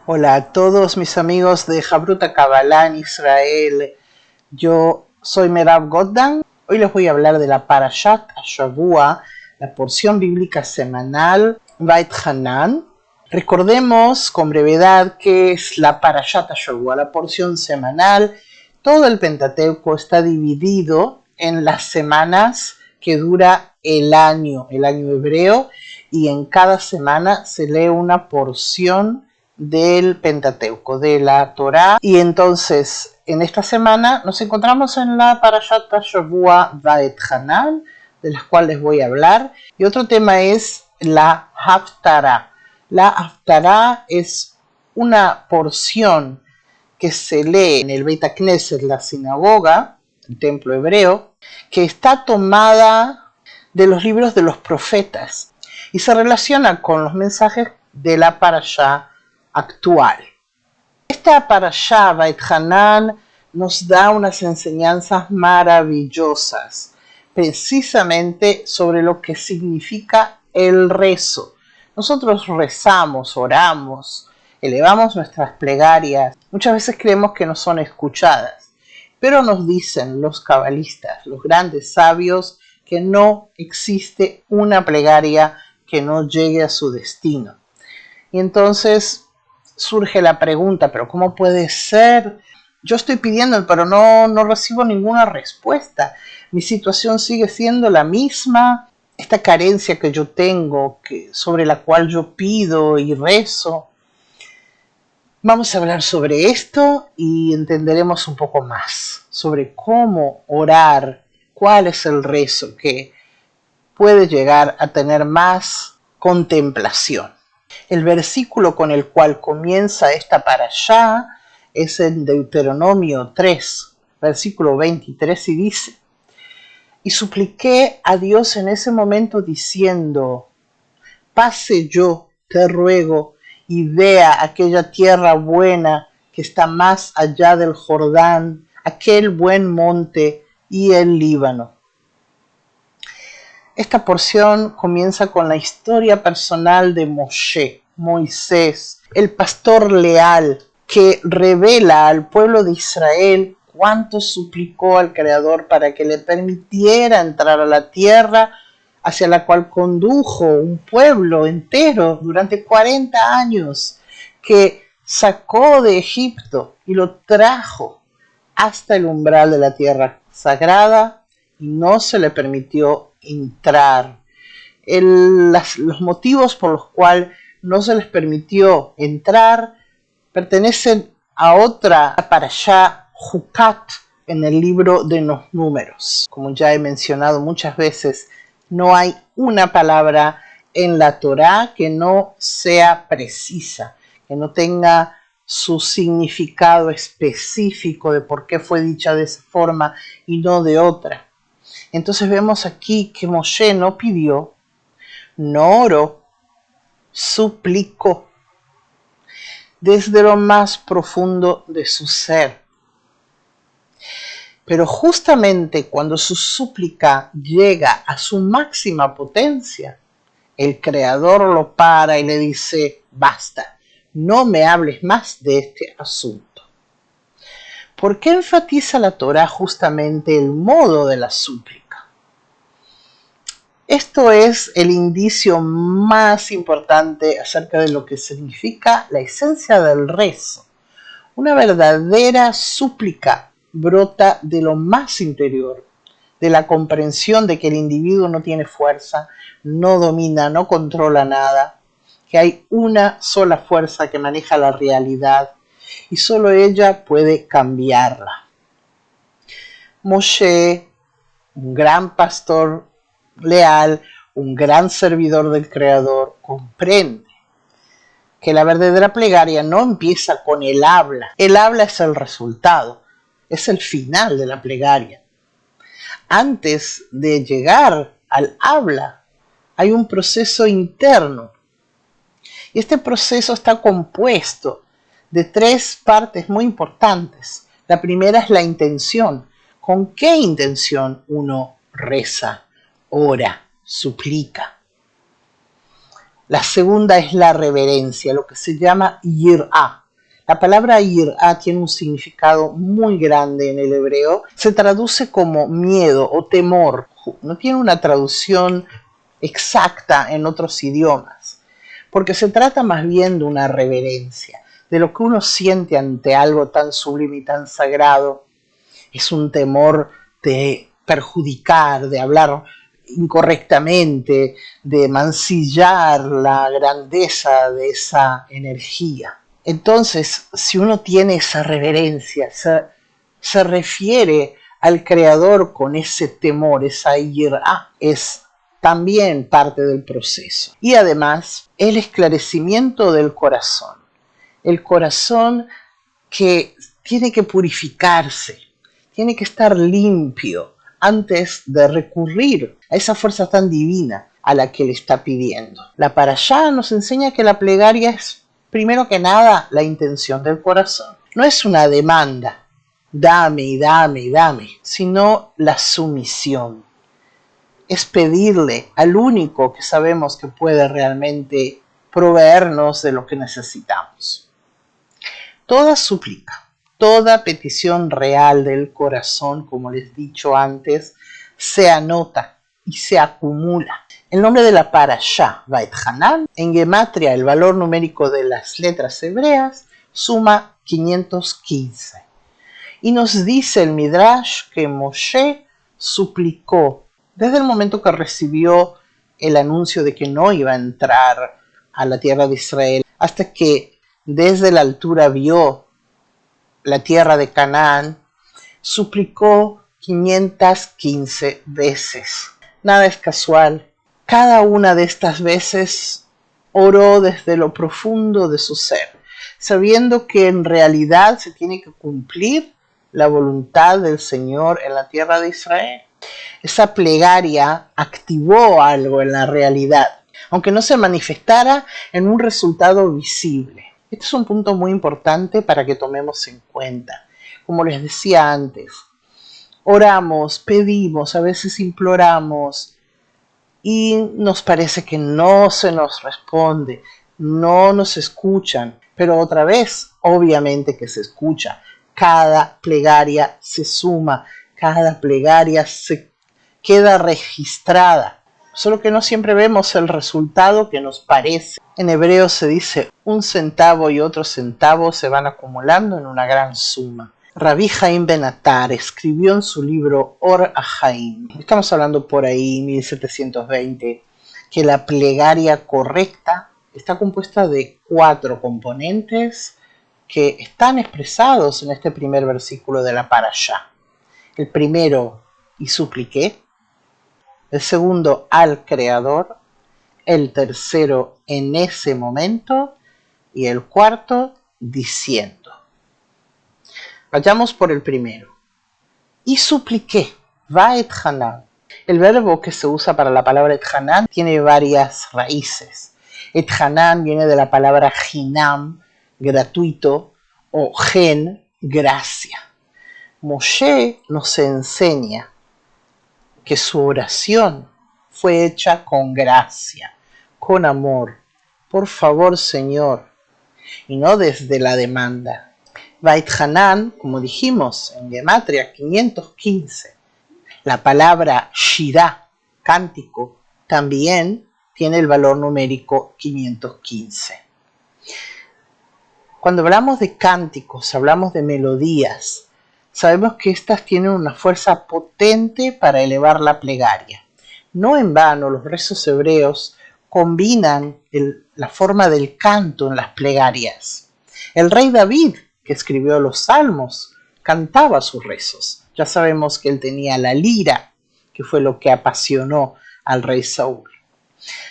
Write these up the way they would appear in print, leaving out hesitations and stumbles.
Hola a todos mis amigos de Jabruta Kabbalah en Israel. Yo soy Merav Goddan. Hoy les voy a hablar de la Parashat HaShavua, la porción bíblica semanal Vait Hanan. Recordemos con brevedad qué es la Parashat HaShavua, la porción semanal. Todo el Pentateuco está dividido en las semanas que dura el año hebreo, y en cada semana se lee una porción del Pentateuco, de la Torá. Y entonces en esta semana nos encontramos en la Parashat HaShavua Vait Hanan, de las cuales les voy a hablar. Y otro tema es la Haftarah. La Haftarah es una porción que se lee en el Beit HaKnesset, la sinagoga, el templo hebreo, que está tomada de los libros de los profetas y se relaciona con los mensajes de la Parashá actual. Esta Parashá Vait Hanan nos da unas enseñanzas maravillosas, precisamente sobre lo que significa el rezo. Nosotros rezamos, oramos, elevamos nuestras plegarias. Muchas veces creemos que no son escuchadas, pero nos dicen los cabalistas, los grandes sabios, que no existe una plegaria que no llegue a su destino. Y entonces surge la pregunta, pero ¿cómo puede ser? Yo estoy pidiendo, pero no recibo ninguna respuesta. Mi situación sigue siendo la misma. Esta carencia que yo tengo, sobre la cual yo pido y rezo. Vamos a hablar sobre esto y entenderemos un poco más sobre cómo orar, cuál es el rezo que puede llegar a tener más contemplación. El versículo con el cual comienza esta parashá es en Deuteronomio 3, versículo 23, y dice: y supliqué a Dios en ese momento diciendo: pase yo, te ruego, y vea aquella tierra buena que está más allá del Jordán, aquel buen monte y el Líbano. Esta porción comienza con la historia personal de Moshe, Moisés, el pastor leal que revela al pueblo de Israel cuánto suplicó al Creador para que le permitiera entrar a la tierra hacia la cual condujo un pueblo entero durante 40 años, que sacó de Egipto y lo trajo hasta el umbral de la tierra sagrada, y no se le permitió entrar. Los motivos por los cuales no se les permitió entrar pertenecen a otra parashá, Jucat, en el libro de los Números. Como ya he mencionado muchas veces, no hay una palabra en la Torá que no sea precisa, que no tenga su significado específico de por qué fue dicha de esa forma y no de otra. Entonces vemos aquí que Moshe no pidió, no oró, suplicó desde lo más profundo de su ser. Pero justamente cuando su súplica llega a su máxima potencia, el Creador lo para y le dice: basta, no me hables más de este asunto. ¿Por qué enfatiza la Torá justamente el modo de la súplica? Esto es el indicio más importante acerca de lo que significa la esencia del rezo. Una verdadera súplica brota de lo más interior, de la comprensión de que el individuo no tiene fuerza, no domina, no controla nada, que hay una sola fuerza que maneja la realidad y solo ella puede cambiarla. Moshe, un gran pastor leal, un gran servidor del Creador, comprende que la verdadera plegaria no empieza con el habla. El habla es el resultado, es el final de la plegaria. Antes de llegar al habla, hay un proceso interno. Y este proceso está compuesto de 3 partes muy importantes. La primera es la intención. ¿Con qué intención uno reza, ora, suplica? La segunda es la reverencia, lo que se llama yirá. La palabra yirá tiene un significado muy grande en el hebreo. Se traduce como miedo o temor. No tiene una traducción exacta en otros idiomas, porque se trata más bien de una reverencia, de lo que uno siente ante algo tan sublime y tan sagrado. Es un temor de perjudicar, de hablar incorrectamente, de mancillar la grandeza de esa energía. Entonces, si uno tiene esa reverencia, se refiere al Creador con ese temor, esa yirá, es también parte del proceso. Y además, el esclarecimiento del corazón. El corazón que tiene que purificarse, tiene que estar limpio antes de recurrir a esa fuerza tan divina a la que le está pidiendo. La Parashá nos enseña que la plegaria es, primero que nada, la intención del corazón. No es una demanda, dame y dame y dame, sino la sumisión. Es pedirle al único que sabemos que puede realmente proveernos de lo que necesitamos. Toda súplica, toda petición real del corazón, como les he dicho antes, se anota y se acumula. El nombre de la parashá, Va'et Hanan, en gematria, el valor numérico de las letras hebreas, suma 515. Y nos dice el Midrash que Moshe suplicó desde el momento que recibió el anuncio de que no iba a entrar a la tierra de Israel, hasta que desde la altura vio la tierra de Canaán, suplicó 515 veces. Nada es casual. Cada una de estas veces oró desde lo profundo de su ser, sabiendo que en realidad se tiene que cumplir la voluntad del Señor en la tierra de Israel. Esa plegaria activó algo en la realidad, aunque no se manifestara en un resultado visible. Este es un punto muy importante para que tomemos en cuenta. Como les decía antes, oramos, pedimos, a veces imploramos y nos parece que no se nos responde, no nos escuchan, pero otra vez, obviamente que se escucha. Cada plegaria se suma, cada plegaria se queda registrada, solo que no siempre vemos el resultado que nos parece. En hebreo se dice un centavo y otro centavo se van acumulando en una gran suma. Rabbi Haim Ben Attar escribió en su libro Or HaHaim, estamos hablando por ahí 1720, que la plegaria correcta está compuesta de 4 componentes que están expresados en este primer versículo de la Parashá. El primero, y supliqué. El segundo, al Creador. El tercero, en ese momento. Y el cuarto, diciendo. Vayamos por el primero. Y supliqué. Va'et Hanan. El verbo que se usa para la palabra et Hanan tiene varias raíces. Et Hanan viene de la palabra hinam, gratuito, o gen, gracia. Moshe nos enseña que su oración fue hecha con gracia, con amor. Por favor, Señor, y no desde la demanda. Va'et Hanan, como dijimos en gematria 515, la palabra shirá, cántico, también tiene el valor numérico 515. Cuando hablamos de cánticos, hablamos de melodías. Sabemos que éstas tienen una fuerza potente para elevar la plegaria. No en vano los rezos hebreos combinan la forma del canto en las plegarias. El rey David, que escribió los salmos, cantaba sus rezos. Ya sabemos que él tenía la lira, que fue lo que apasionó al rey Saúl.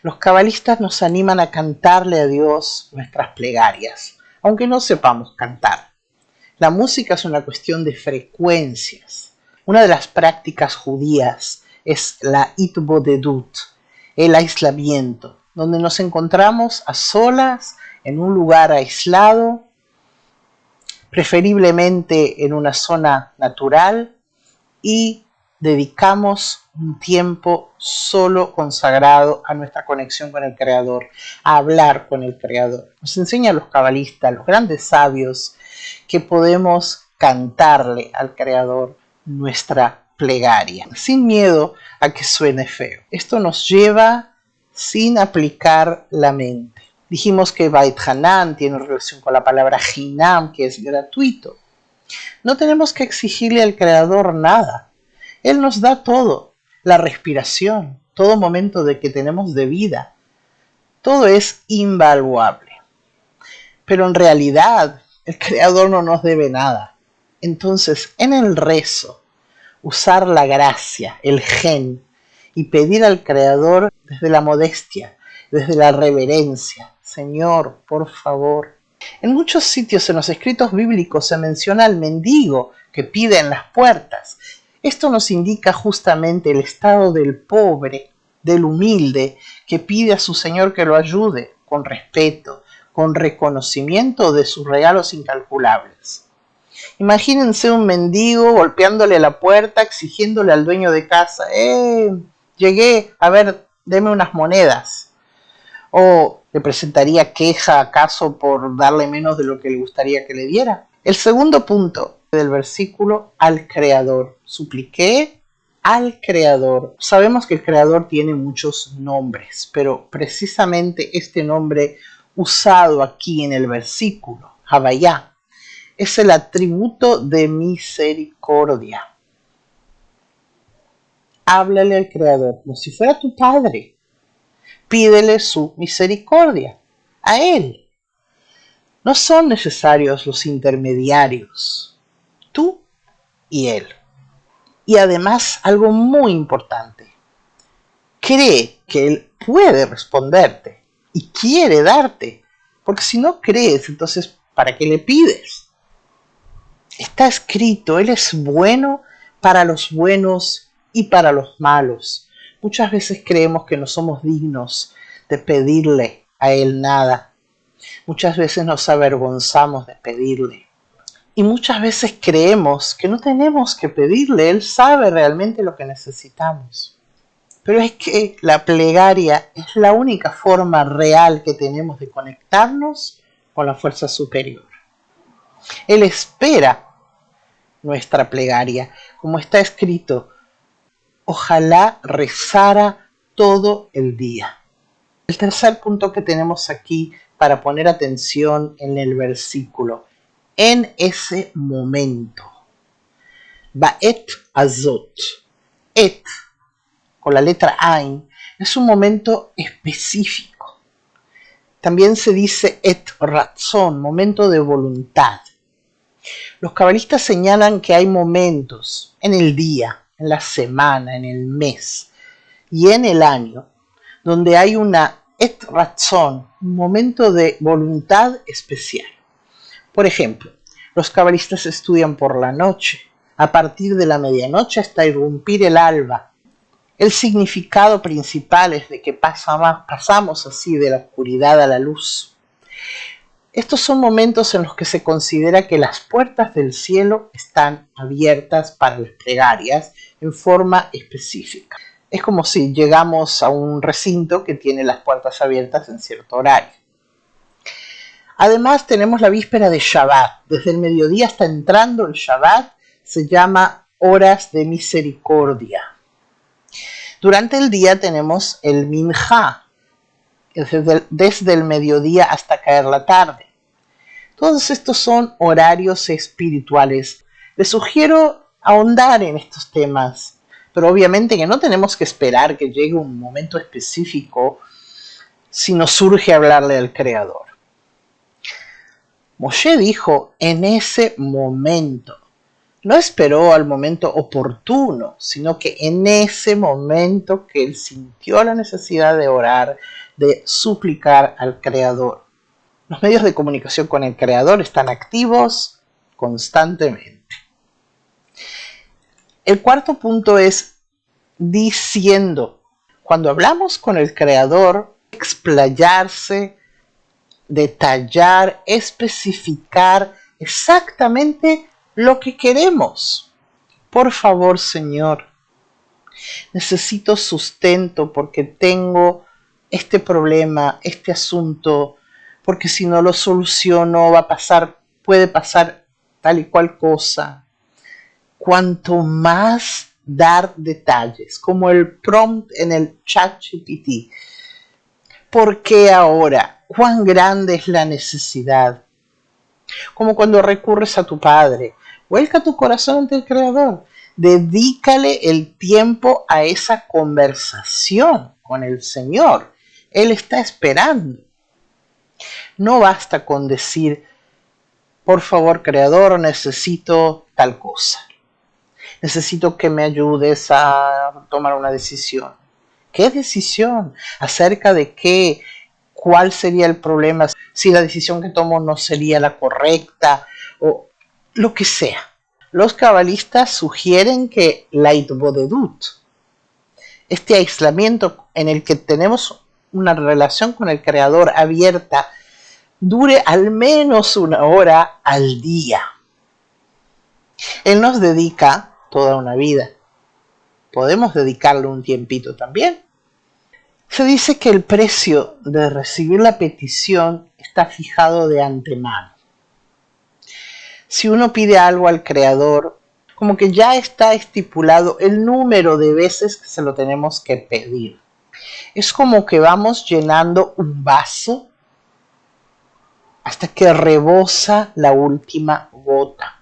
Los cabalistas nos animan a cantarle a Dios nuestras plegarias, aunque no sepamos cantar. La música es una cuestión de frecuencias. Una de las prácticas judías es la itbodedut, el aislamiento, donde nos encontramos a solas en un lugar aislado, preferiblemente en una zona natural, y dedicamos un tiempo solo consagrado a nuestra conexión con el Creador, a hablar con el Creador. Nos enseñan los cabalistas, los grandes sabios, que podemos cantarle al Creador nuestra plegaria, sin miedo a que suene feo. Esto nos lleva sin aplicar la mente. Dijimos que Beit Hanan tiene relación con la palabra Hinam, que es gratuito. No tenemos que exigirle al Creador nada. Él nos da todo, la respiración, todo momento de que tenemos de vida. Todo es invaluable. Pero en realidad, el Creador no nos debe nada. Entonces, en el rezo, usar la gracia, el gen, y pedir al Creador desde la modestia, desde la reverencia. Señor, por favor. En muchos sitios en los escritos bíblicos se menciona al mendigo que pide en las puertas. Esto nos indica justamente el estado del pobre, del humilde, que pide a su Señor que lo ayude con respeto, con reconocimiento de sus regalos incalculables. Imagínense un mendigo golpeándole la puerta, exigiéndole al dueño de casa, llegué, a ver, deme unas monedas. ¿O le presentaría queja acaso por darle menos de lo que le gustaría que le diera? El segundo punto del versículo, al Creador. Supliqué al Creador. Sabemos que el Creador tiene muchos nombres, pero precisamente este nombre usado aquí en el versículo, Havayá, es el atributo de misericordia. Háblale al Creador como si fuera tu padre. Pídele su misericordia a Él. No son necesarios los intermediarios, tú y Él. Y además, algo muy importante, cree que Él puede responderte y quiere darte, porque si no crees, entonces, ¿para qué le pides? Está escrito, Él es bueno para los buenos y para los malos. Muchas veces creemos que no somos dignos de pedirle a Él nada. Muchas veces nos avergonzamos de pedirle. Y muchas veces creemos que no tenemos que pedirle. Él sabe realmente lo que necesitamos. Pero es que la plegaria es la única forma real que tenemos de conectarnos con la fuerza superior. Él espera nuestra plegaria, como está escrito, ojalá rezara todo el día. El tercer punto que tenemos aquí para poner atención en el versículo, en ese momento, Ba'et Azot, et, con la letra Ain, es un momento específico. También se dice et ratzon, momento de voluntad. Los cabalistas señalan que hay momentos en el día, en la semana, en el mes y en el año, donde hay una et ratzon, un momento de voluntad especial. Por ejemplo, los cabalistas estudian por la noche, a partir de la medianoche hasta irrumpir el alba. El significado principal es de que pasamos así de la oscuridad a la luz. Estos son momentos en los que se considera que las puertas del cielo están abiertas para las plegarias en forma específica. Es como si llegamos a un recinto que tiene las puertas abiertas en cierto horario. Además tenemos la víspera de Shabbat. Desde el mediodía hasta entrando el Shabbat se llama horas de misericordia. Durante el día tenemos el Minjá, desde el mediodía hasta caer la tarde. Todos estos son horarios espirituales. Les sugiero ahondar en estos temas, pero obviamente que no tenemos que esperar que llegue un momento específico si nos surge hablarle al Creador. Moshe dijo en ese momento. No esperó al momento oportuno, sino que en ese momento que él sintió la necesidad de orar, de suplicar al Creador. Los medios de comunicación con el Creador están activos constantemente. El cuarto punto es diciendo. Cuando hablamos con el Creador, explayarse, detallar, especificar exactamente lo que queremos. Por favor, Señor, Necesito sustento porque tengo este problema, este asunto, porque si no lo soluciono puede pasar tal y cual cosa. Cuanto más dar detalles, como el prompt en el ChatGPT. ¿Por qué ahora? ¿Cuán grande es la necesidad? Como cuando recurres a tu padre. Vuelca tu corazón ante el Creador. Dedícale el tiempo a esa conversación con el Señor. Él está esperando. No basta con decir, por favor, Creador, necesito tal cosa. Necesito que me ayudes a tomar una decisión. ¿Qué decisión? ¿Acerca de qué? ¿Cuál sería el problema? Si la decisión que tomo no sería la correcta o lo que sea. Los cabalistas sugieren que la itbodedut, este aislamiento en el que tenemos una relación con el Creador abierta, dure al menos 1 hora al día. Él nos dedica toda una vida. Podemos dedicarle un tiempito también. Se dice que el precio de recibir la petición está fijado de antemano. Si uno pide algo al Creador, como que ya está estipulado el número de veces que se lo tenemos que pedir. Es como que vamos llenando un vaso hasta que rebosa la última gota.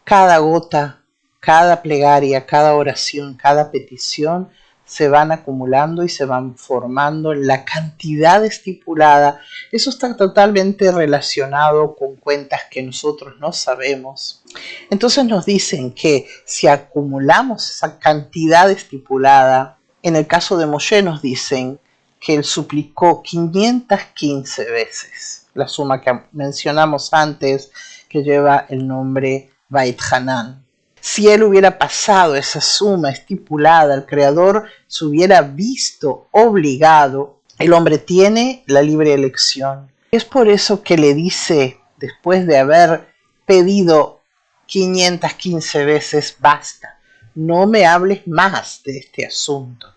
Cada gota, cada plegaria, cada oración, cada petición se van acumulando y se van formando en la cantidad estipulada. Eso está totalmente relacionado con cuentas que nosotros no sabemos. Entonces nos dicen que si acumulamos esa cantidad estipulada, en el caso de Moshe nos dicen que él suplicó 515 veces, la suma que mencionamos antes, que lleva el nombre Beit Hanan. Si él hubiera pasado esa suma estipulada, el Creador se hubiera visto obligado. El hombre tiene la libre elección. Es por eso que le dice, después de haber pedido 515 veces, basta, no me hables más de este asunto.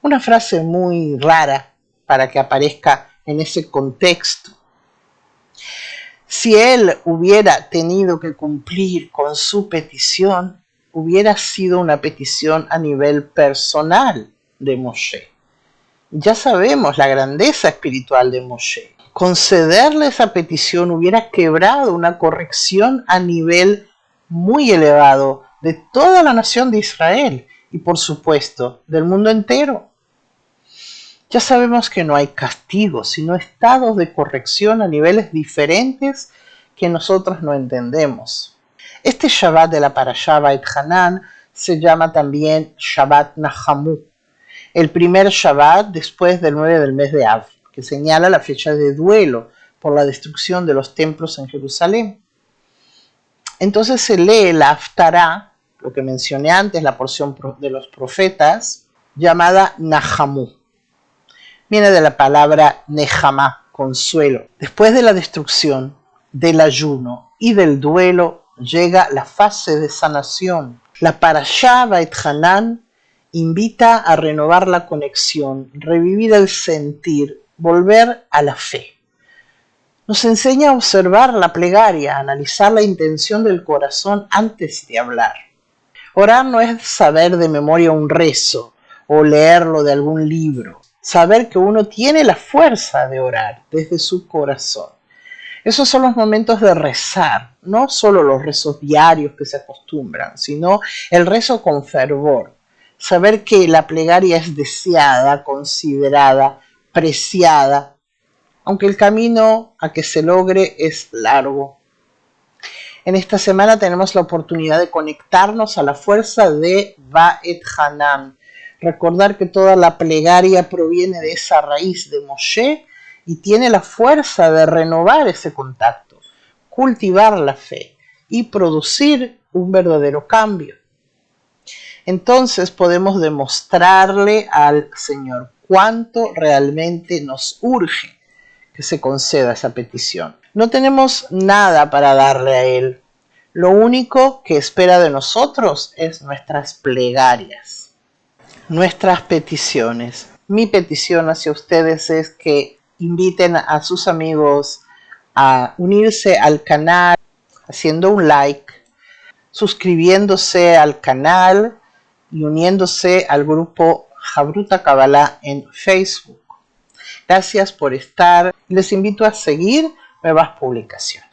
Una frase muy rara para que aparezca en ese contexto. Si él hubiera tenido que cumplir con su petición, hubiera sido una petición a nivel personal de Moshe. Ya sabemos la grandeza espiritual de Moshe. Concederle esa petición hubiera quebrado una corrección a nivel muy elevado de toda la nación de Israel y, por supuesto, del mundo entero. Ya sabemos que no hay castigos, sino estados de corrección a niveles diferentes que nosotros no entendemos. Este Shabbat de la Parashá Beit Hanan se llama también Shabbat Nahamu, el primer Shabbat después del 9 del mes de Av, que señala la fecha de duelo por la destrucción de los templos en Jerusalén. Entonces se lee la Haftará, lo que mencioné antes, la porción de los profetas, llamada Nahamu. Viene de la palabra Nehama, consuelo. Después de la destrucción, del ayuno y del duelo, llega la fase de sanación. La Parashá Beit Hanan invita a renovar la conexión, revivir el sentir, volver a la fe. Nos enseña a observar la plegaria, a analizar la intención del corazón antes de hablar. Orar no es saber de memoria un rezo o leerlo de algún libro. Saber que uno tiene la fuerza de orar desde su corazón. Esos son los momentos de rezar, no solo los rezos diarios que se acostumbran, sino el rezo con fervor. Saber que la plegaria es deseada, considerada, preciada, aunque el camino a que se logre es largo. En esta semana tenemos la oportunidad de conectarnos a la fuerza de Beit Hanan. Recordar que toda la plegaria proviene de esa raíz de Moshe y tiene la fuerza de renovar ese contacto, cultivar la fe y producir un verdadero cambio. Entonces podemos demostrarle al Señor cuánto realmente nos urge que se conceda esa petición. No tenemos nada para darle a Él. Lo único que espera de nosotros es nuestras plegarias. nuestras peticiones. Mi petición hacia ustedes es que inviten a sus amigos a unirse al canal haciendo un like, suscribiéndose al canal y uniéndose al grupo Jabruta Kabbalah en Facebook. Gracias por estar. Les invito a seguir nuevas publicaciones.